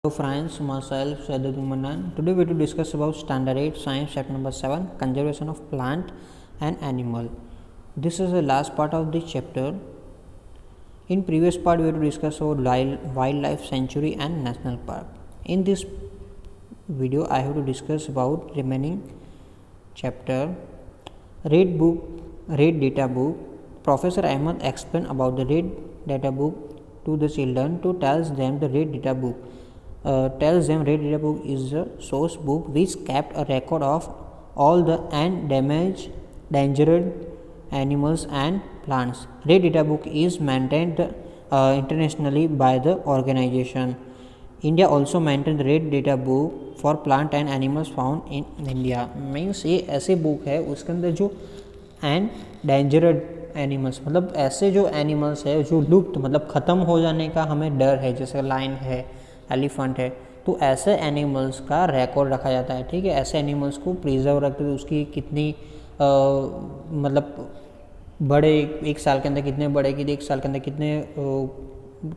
Hello friends, myself Saidul Manan. Today we will discuss about Standard 8 Science Chapter number 7 Conservation of Plant and Animal. This is the last part of the chapter. In previous part we will discuss about wildlife sanctuary and national park. In this video I have to discuss about remaining chapter. Read data book. Professor Ahmed explained about the read data book to the children to tell them the read data book. Tells them Red Data Book is a source book which kept a record of all the endangered animals and plants. Red Data Book is maintained internationally by the organization. India also maintained Red Data Book for plant and animals found in India. Means ये ऐसे book है उसके अंदर जो endangered animals मतलब ऐसे जो animals है जो लुप्त मतलब ख़त्म हो जाने का हमें डर है, जैसे लाइन है, एलिफेंट है, तो ऐसे एनिमल्स का रिकॉर्ड रखा जाता है. ठीक है, ऐसे एनिमल्स को प्रिजर्व रखते हैं. उसकी कितनी मतलब बड़े एक साल के अंदर कितने बड़े की, एक साल के अंदर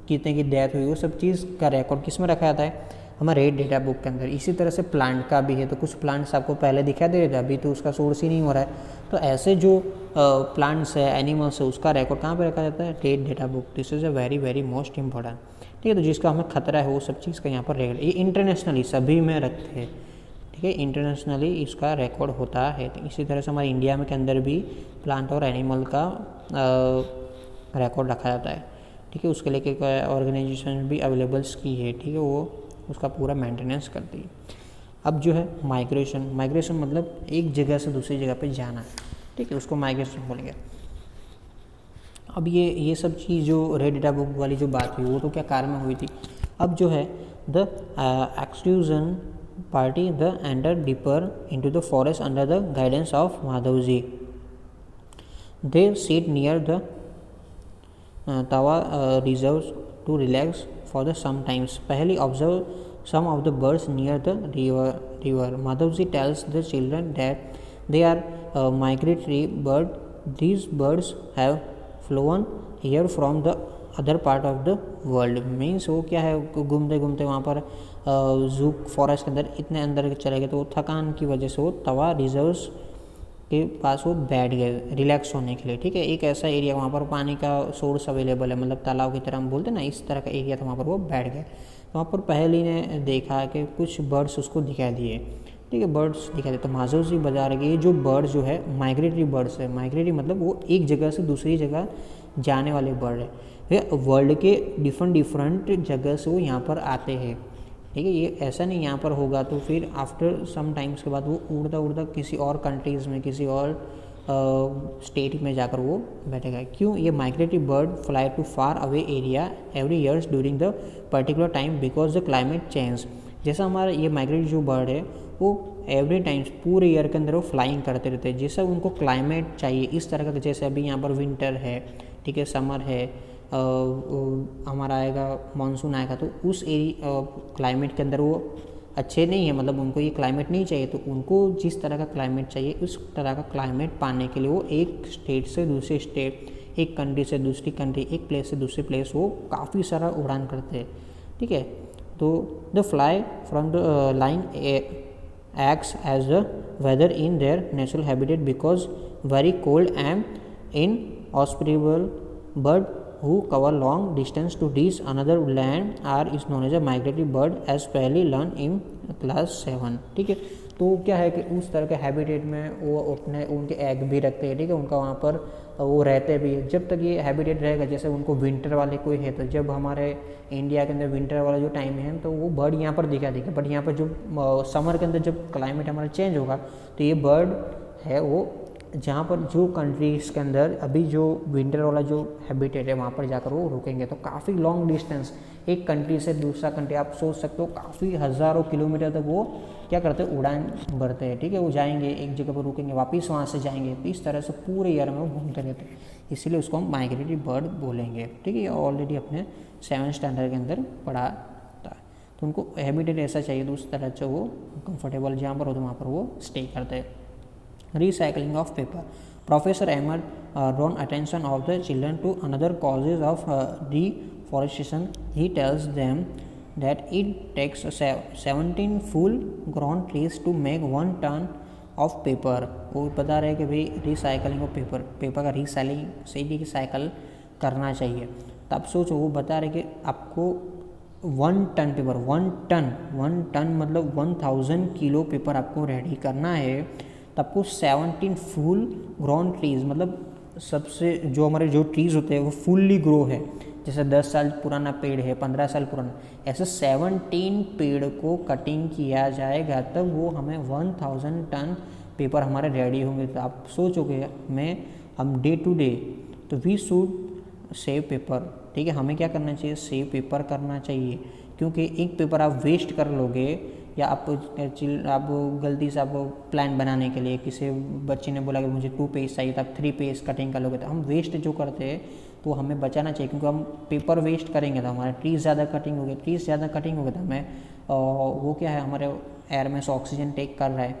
कितने की डेथ हुई, वो सब चीज़ का रिकॉर्ड किस में रखा जाता है, हमारे रेड डेटा बुक के अंदर. इसी तरह से प्लांट का भी है. तो कुछ प्लांट्स आपको पहले दिखा दे रहे थे, अभी तो उसका सोर्स ही नहीं हो रहा है. तो ऐसे जो प्लांट्स है, एनिमल्स है, उसका रिकॉर्ड कहाँ पे रखा जाता है, red data book. This is a very very most important. ठीक है, तो जिसका हमें खतरा है वो सब चीज़ का यहाँ पर रेकॉर्ड, ये इंटरनेशनली सभी में रखते हैं. ठीक है, इंटरनेशनली इसका रिकॉर्ड होता है. तो इसी तरह से हमारे इंडिया में के अंदर भी प्लांट और एनिमल का रिकॉर्ड रखा जाता है. ठीक है, उसके लिए ऑर्गेनाइजेशन भी अवेलेबल्स की है. ठीक है, वो उसका पूरा मेंटेनेंस करती है. अब जो है माइग्रेशन मतलब एक जगह से दूसरी जगह पे जाना. ठीक है, उसको माइग्रेशन बोलेंगे. अब ये सब चीज़ जो रेड डेटा बुक वाली जो बात हुई वो तो क्या कारण में हुई थी. अब जो है the exclusion party the enter deeper into the forest under the guidance of Madhav ji. They sit near the Tawa reserve to relax for the sometimes. Paheli observe some of the birds near the river. Madhavji tells the children that they are migratory bird. These birds have flown here from the other part of the world. Means वो क्या है, घूमते घूमते वहाँ पर जू forest के अंदर इतने अंदर चले गए, तो वो थकान की वजह से वो तवा रिजर्व्स के पास वो बैठ गए रिलैक्स होने के लिए. ठीक है, एक ऐसा एरिया वहाँ पर पानी का सोर्स अवेलेबल है, मतलब तालाब की तरह हम बोलते हैं ना, इस तरह का एरिया था. वहाँ पर वो बैठ गए. वहाँ पर पहली ने देखा कि कुछ बर्ड्स उसको दिखाई दिए. ठीक है, बर्ड्स दिखाई दिए तो माधव जी बता रहे कि ये जो बर्ड्स जो है माइग्रेटरी बर्ड्स है. माइग्रेटरी मतलब वो एक जगह से दूसरी जगह जाने वाले बर्ड है. वर्ल्ड के डिफरेंट जगह से वो यहाँ पर आते हैं. ठीक है, ये ऐसा नहीं यहाँ पर होगा तो फिर आफ्टर सम टाइम्स के बाद वो उड़ता उड़ता किसी और कंट्रीज़ में, किसी और स्टेट में जाकर वो बैठेगा. क्यों, ये migratory bird fly to far away area every years during the particular time because the climate change. जैसा हमारा ये माइग्रेटरी जो बर्ड है वो एवरी टाइम्स पूरे ईयर के अंदर वो फ्लाइंग करते रहते हैं. जैसा उनको क्लाइमेट चाहिए इस तरह का, जैसे अभी यहाँ पर विंटर है, ठीक है, समर है, हमारा आएगा मानसून आएगा, तो उस क्लाइमेट के अंदर वो अच्छे नहीं है, मतलब उनको ये क्लाइमेट नहीं चाहिए. तो उनको जिस तरह का क्लाइमेट चाहिए उस तरह का क्लाइमेट पाने के लिए वो एक स्टेट से दूसरे स्टेट, एक कंट्री से दूसरी कंट्री, एक प्लेस से दूसरी प्लेस वो काफ़ी सारा उड़ान करते हैं. ठीक है, तो the fly from the line acts as the weather in their natural habitat because very cold and inhospitable bird who cover long distance to reach another land are is known as a migratory bird as पहले learn in class 7. ठीक है, तो क्या है कि उस तरह के हैबिटेट में वो अपने उनके एग भी रखते हैं. ठीक है, उनका वहाँ पर वो रहते भी है जब तक ये हैबिटेट रहेगा. जैसे उनको विंटर वाले कोई है तो जब हमारे इंडिया के अंदर विंटर वाला जो टाइम है तो वो बर्ड यहाँ पर दिखा देगा. बट यहाँ पर जो समर के अंदर जब क्लाइमेट हमारा चेंज होगा तो ये बर्ड है वो जहाँ पर जो कंट्रीज़ के अंदर अभी जो विंटर वाला जो हैबिटेट है वहाँ पर जाकर वो रुकेंगे. तो काफ़ी लॉन्ग डिस्टेंस एक कंट्री से दूसरा कंट्री, आप सोच सकते हो काफ़ी हज़ारों किलोमीटर तक वो क्या करते हैं, उड़ान भरते हैं. ठीक है, वो जाएंगे एक जगह पर रुकेंगे, वापस वहाँ से जाएंगे. तो इस तरह से पूरे ईयर में वो घूमते रहते हैं, इसीलिए उसको हम माइग्रेटरी बर्ड बोलेंगे. ठीक है, ये ऑलरेडी अपने 7th स्टैंडर्ड के अंदर पढ़ा था. तो उनको हैबिटेट ऐसा चाहिए तो उस तरह से वो कंफर्टेबल जहाँ पर हो तो वहाँ पर वो स्टे करते हैं. Recycling of paper. Professor Ahmed drawn attention of the children to another causes of deforestation. He tells them that it takes 17 full grown trees to make 1 ton of paper। वो बता रहे हैं कि भाई रिसाइकलिंग ऑफ पेपर का recycle करना चाहिए। तो आप सोचो, वो बता रहे कि आपको 1 टन पेपर, 1 टन मतलब 1000 किलो पेपर आपको रेडी करना है। तो आपको 17 फुल ग्रोन ट्रीज, मतलब सबसे जो हमारे जो ट्रीज़ होते हैं वो फुल्ली ग्रो है, जैसे 10 साल पुराना पेड़ है, 15 साल पुराना, ऐसे 17 पेड़ को कटिंग किया जाएगा तब वो हमें 1000 टन पेपर हमारे रेडी होंगे। तो आप सोचोगे हम डे टू डे तो वी शुड सेव पेपर, ठीक है, हमें क्या करना चाहिए, सेव पेपर करना चाहिए। क्योंकि एक पेपर आप वेस्ट कर लोगे या आप गलती से आप प्लान बनाने के लिए किसी बच्चे ने बोला कि मुझे 2 पेज चाहिए तो आप 3 पेज कटिंग कर लोगे, तो हम वेस्ट जो करते हैं तो हमें बचाना चाहिए। क्योंकि हम पेपर वेस्ट करेंगे तो हमारे ट्रीज़ ज़्यादा कटिंग होगी, तो हमें वो क्या है, हमारे एयर में से ऑक्सीजन टेक कर रहा है,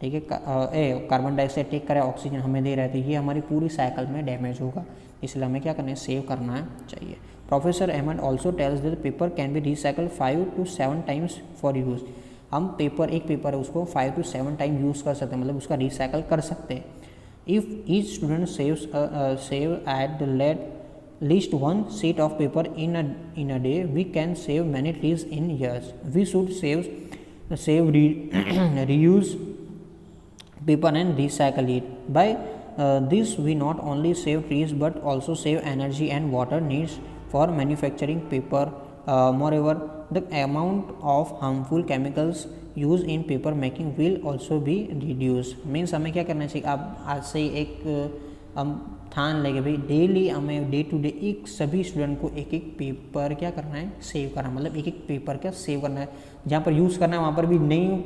ठीक है, कार्बन डाइऑक्साइड टेक कर रहा है, ऑक्सीजन हमें दे रहा है, तो ये हमारी पूरी साइकिल में डैमेज होगा। इसलिए हमें क्या करना है, सेव करना चाहिए। Professor Ahmad also tells that paper can be recycle 5 to 7 times for use. हम एक पेपर है उसको 5 to 7 टाइम यूज़ कर सकते हैं, मतलब उसका रिसाइकल कर सकते हैं। If each student save at the least 1 sheet of paper in a day, we can save many trees in years. We should reuse paper and recycle it. By this we not only save trees but also save energy and water needs for manufacturing paper. Moreover, the amount of harmful chemicals used in paper making will also be reduced. Means हमें क्या करना चाहिए, आप आज से हम ठान लेंगे भाई डेली हमें डे टू डे एक सभी स्टूडेंट को एक पेपर क्या करना है, सेव करना, मतलब एक पेपर क्या सेव करना है। जहाँ पर यूज़ करना है वहाँ पर भी नहीं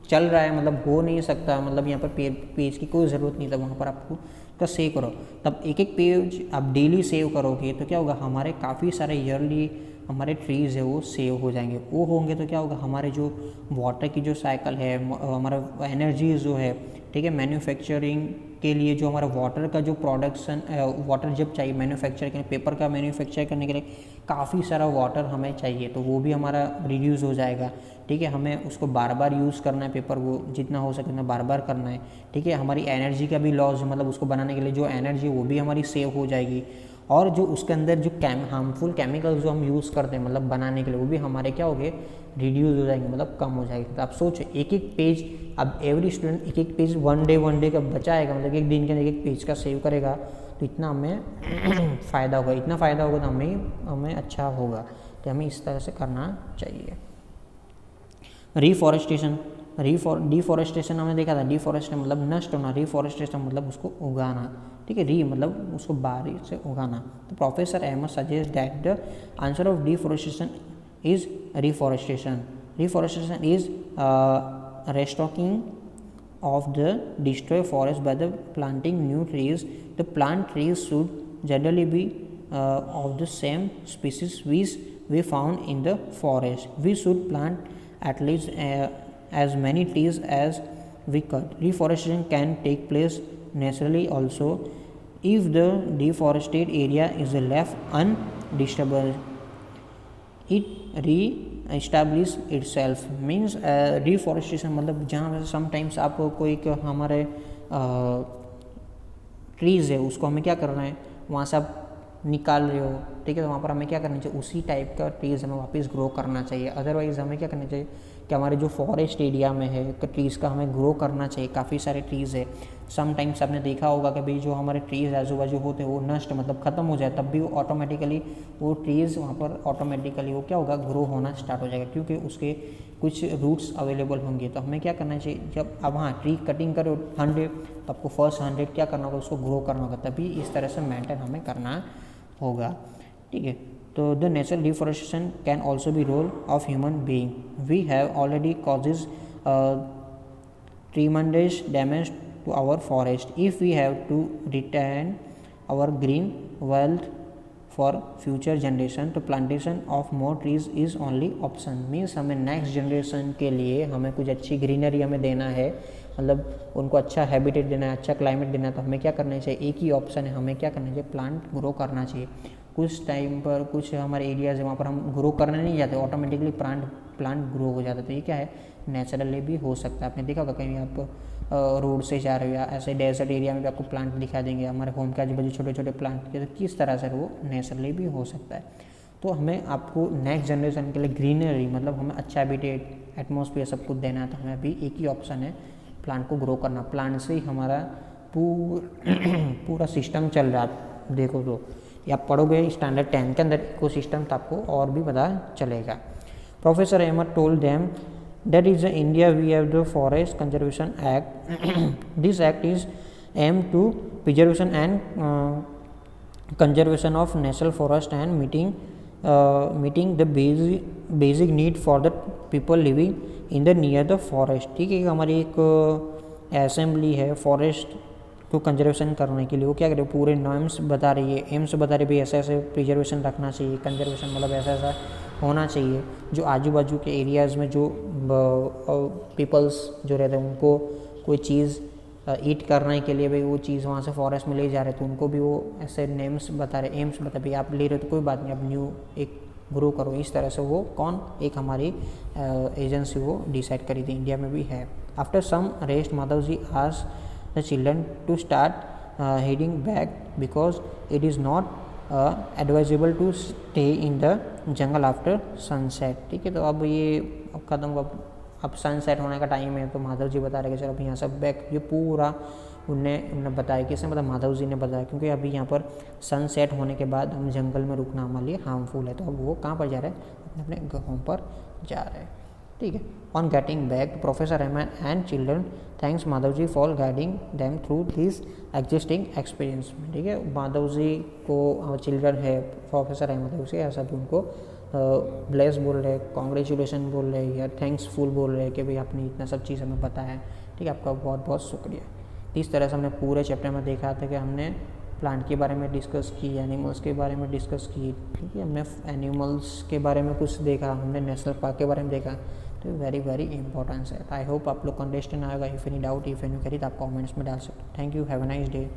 चल रहा है, मतलब हो नहीं सकता, मतलब यहाँ पर पेज की कोई ज़रूरत नहीं था, वहाँ पर आपको का सेव करो। तब एक पेज आप डेली सेव करोगे तो क्या होगा, हमारे काफ़ी सारे ईयरली हमारे ट्रीज़ है वो सेव हो जाएंगे। वो होंगे तो क्या होगा, हमारे जो वाटर की जो साइकिल है, हमारा एनर्जी जो है, ठीक है, मैन्युफैक्चरिंग के लिए जो हमारा वाटर का जो प्रोडक्शन, वाटर जब चाहिए मैन्युफैक्चर के लिए, पेपर का मैन्युफैक्चर करने के लिए काफ़ी सारा वाटर हमें चाहिए, तो वो भी हमारा रिड्यूस हो जाएगा। ठीक है, हमें उसको बार बार यूज़ करना है, पेपर वो जितना हो सके उतना बार बार करना है। ठीक है, हमारी एनर्जी का भी लॉस, मतलब उसको बनाने के लिए जो एनर्जी वो भी हमारी सेव हो जाएगी। और जो उसके अंदर जो हार्मफुल केमिकल्स जो हम यूज़ करते हैं मतलब बनाने के लिए, वो भी हमारे क्या हो गए, रिड्यूस हो जाएंगे, मतलब कम हो जाएगी। तो आप सोचो एक पेज, अब एवरी स्टूडेंट एक पेज वन डे का बचाएगा, मतलब एक दिन के अंदर एक पेज का सेव करेगा, तो इतना हमें फ़ायदा होगा, इतना फ़ायदा होगा तो हमें अच्छा होगा। तो हमें इस तरह से करना चाहिए। डिफॉरेस्टेशन हमने देखा था, डिफॉरेस्टेशन मतलब नष्ट होना, रिफॉरेस्टेशन मतलब उसको उगाना। ठीक है, मतलब उसको बारिश से उगाना। तो professor Ahmad suggest that the answer of deforestation is reforestation. Reforestation is restocking of the destroyed forest by the planting new trees. The plant trees should generally be of the same species which we found in the forest. We should plant at least as many trees as we cut. Reforestation can take place naturally also if the deforested area is left undisturbed. It establish itself means deforestation मतलब जहाँ sometimes आप कोई हमारे trees है उसको हमें क्या करना है, वहाँ से आप निकाल रहे हो, ठीक है, तो वहाँ पर हमें क्या करना चाहिए, उसी टाइप का ट्रीज़ हमें वापस ग्रो करना चाहिए। अदरवाइज़ हमें क्या करना चाहिए कि हमारे जो फॉरेस्ट एरिया में है ट्रीज़ का हमें ग्रो करना चाहिए। काफ़ी सारे ट्रीज़ है, समटाइम्स आपने देखा होगा कि भाई जो हमारे ट्रीज़ आजू बाजू होते हैं वो नष्ट मतलब ख़त्म हो जाए, तब भी वो ऑटोमेटिकली वो ट्रीज़ वहाँ पर ऑटोमेटिकली वो क्या होगा, ग्रो होना स्टार्ट हो जाएगा, क्योंकि उसके कुछ रूट्स अवेलेबल होंगे। तो हमें क्या करना चाहिए, जब अब हाँ ट्री कटिंग करो 100, तो आपको फर्स्ट 100 क्या करना होगा, उसको ग्रो करना होगा, तभी इस तरह से मेंटेन हमें करना होगा। ठीक है, तो the natural deforestation can also be role of human being. We have already causes tremendous damage to our forest. If we have to retain our green wealth for future generation, तो plantation of more trees is only option. Means हमें next generation के लिए हमें कुछ अच्छी greenery हमें देना है, मतलब उनको अच्छा हैबिटेट देना है, अच्छा क्लाइमेट देना है, तो हमें क्या करना चाहिए, एक ही ऑप्शन है, हमें क्या करना चाहिए, प्लांट ग्रो करना चाहिए। कुछ टाइम पर कुछ हमारे एरियाज़ है वहाँ पर हम ग्रो करने नहीं जाते, ऑटोमेटिकली प्लांट ग्रो हो जाता है। तो ये क्या है, नेचुरली भी हो सकता है। आपने देखा होगा कहीं आप रोड से जा रहे हो या ऐसे डेजर्ट एरिया में भी आपको प्लांट दिखा देंगे, हमारे होम के आजू बाजू छोटे छोटे प्लांट, तो किस तरह से वो नेचुरली भी हो सकता है। तो हमें आपको नेक्स्ट जनरेशन के लिए ग्रीनरी, मतलब हमें अच्छा हैबिटेट, एटमॉस्फेयर सब कुछ देना है, तो हमें अभी एक ही ऑप्शन है, प्लांट को ग्रो करना। प्लांट से ही हमारा पूरा सिस्टम चल रहा है। आप देखो तो या पढ़ोगे स्टैंडर्ड 10 के अंदर इकोसिस्टम, तो आपको और भी पता चलेगा। Professor Ahmad told them that is in India we have the Forest Conservation Act. This act is aimed to preservation and conservation of national forest and meeting the basic need for the people living in the near the forest। ठीक है, हमारी एक assembly है forest को conservation करने के लिए, वो क्या करे, पूरे नॉर्म्स बता रही है, एम्स बता रही है, भाई ऐसे ऐसे प्रिजर्वेशन रखना चाहिए, कंजर्वेशन मतलब ऐसा ऐसा होना चाहिए। जो आजू बाजू के एरियाज़ में जो पीपल्स जो रहते हैं उनको कोई चीज़ ईट करने के लिए भाई वो चीज़ वहाँ से फॉरेस्ट में ले जा रहे, तो उनको भी वो ऐसे नेम्स बता रहे, एम्स बता, भाई आप ले रहे हो तो कोई बात नहीं, आप न्यू एक ग्रो करो। इस तरह से वो एक हमारी एजेंसी वो डिसाइड करी थी, इंडिया में भी है। After some rest Madhav ji ask the children to start heading back because it is not advisable to stay in the jungle after sunset। ठीक है, तो अब ये ख़त्म, अब सनसेट होने का टाइम है, तो माधव जी बता रहे कि चलो अभी यहाँ सब बैक, ये पूरा उनने बताया, किसने बताया, माधव जी ने बताया, क्योंकि अभी यहाँ पर सनसेट होने के बाद हम जंगल में रुकना हमारे लिए हार्मफुल है। तो अब वो कहाँ पर जा रहे हैं, अपने होम पर जा रहे हैं। ठीक है, on getting back professor Ahmad and children thanks Madhav ji for guiding them through this existing experience. ठीक है, माधव जी को चिल्ड्रन है प्रोफेसर अहमद से ऐसा भी उनको ब्लेस बोल रहे, कॉन्ग्रेचुलेसन बोल रहे या थैंक्सफुल बोल रहे कि भाई आपने इतना सब चीज़ हमें बताया। ठीक है, आपका बहुत बहुत शुक्रिया। इस तरह से हमने पूरे चैप्टर में देखा था कि हमने प्लांट के बारे में डिस्कस की, एनिमल्स के बारे में डिस्कस की। ठीक है, हमने एनिमल्स के बारे में कुछ देखा, हमने नेशनल पार्क के बारे में देखा, तो वेरी वेरी इंपॉर्टेंस है। आई होप आप लोग को अंडरस्टैंड आएगा। If any doubt, if any query, तो आप कमेंट्स में डाल सकते हो। Thank you, have a nice day.